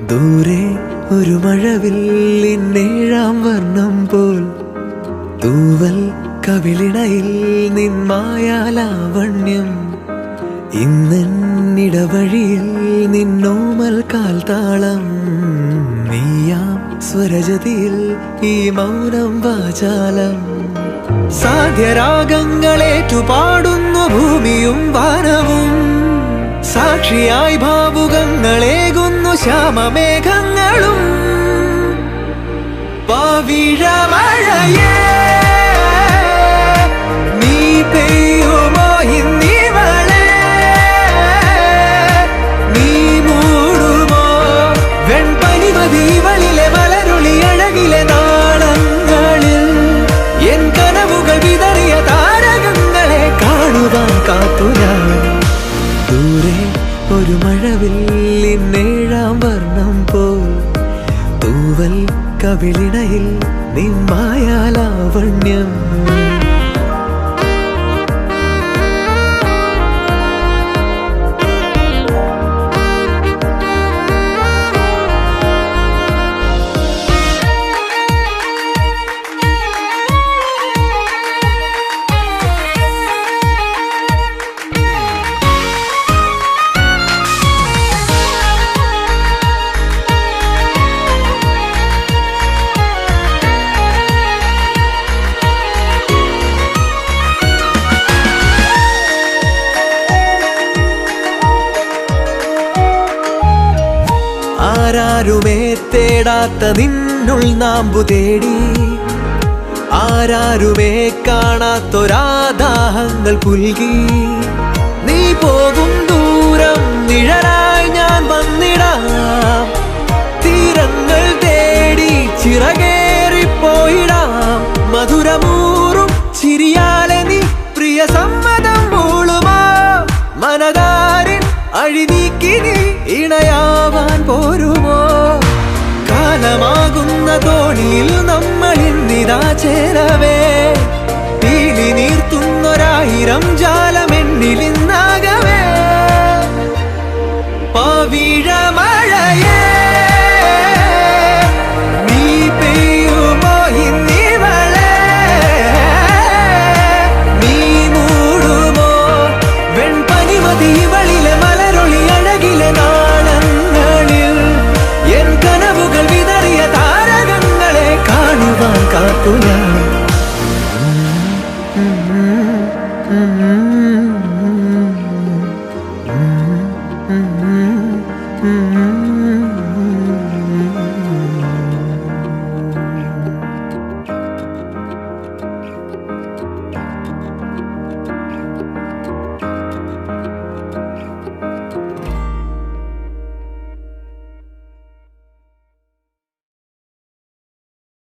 ദൂരെ ഒരു മഴവില്ലിന്നേഴാം വർണ്ണം പോൽ തൂവൽ കവിളിണയിൽ നിന്മായാലാവണ്യം ഇന്നിടവഴിയിൽ നിന്നോമൽ കാൽത്താളം നീയാം സ്വരജതിയിൽ ഈ മൗനം വാചാലം സാധ്യരാഗങ്ങളേറ്റുപാടുന്നു ഭൂമിയും വാനവും സാക്ഷിയായി ഭാവുകങ്ങളേകുന്നു ശ്യാമമേഘങ്ങളും പവിഴമഴയേ നീ പെയ്യുമോ ഇന്നിവളെ നീ മൂടുമോ വെൺപനിമതിവളിലെ മലരുളി അഴകിലെ നാളങ്ങളിൽ എൻ കനവുകൾ വിതറിയ താരകങ്ങളെ കാണുവാൻ കാത്തു ഞാൻ ദൂരെ ഒരു മഴവില്ലിന്നേഴാം വർണ്ണം പോൽ തൂവൽ കവിളിണയിൽ നിന്മായാലാവണ്യം ആരാരുമേ തേടാത്ത നിന്നുൾ നാമ്പു തേടി ആരാരുമേ കാണാത്തൊരാദാഹങ്ങൾ പുൽകി നീ പോകും ദൂരം നിഴലായി ഞാൻ വന്നിടാം തീരങ്ങൾ തേടി ചിറകേറിപ്പോയിടാം മധുരമൂറും ചിരിയാലെ നീ പ്രിയ സമ്മതം മൂളുമാ മനതാരിൻ അഴിനീക്കി നീ ഇണയാവാൻ പോരുമോ കാലമാകുന്ന തോണിയിൽ നമ്മളിന്നിതാ ചേരവേ തീലി നീർത്തുന്നൊരായിരം ജാലമെന്നിലിന്നാ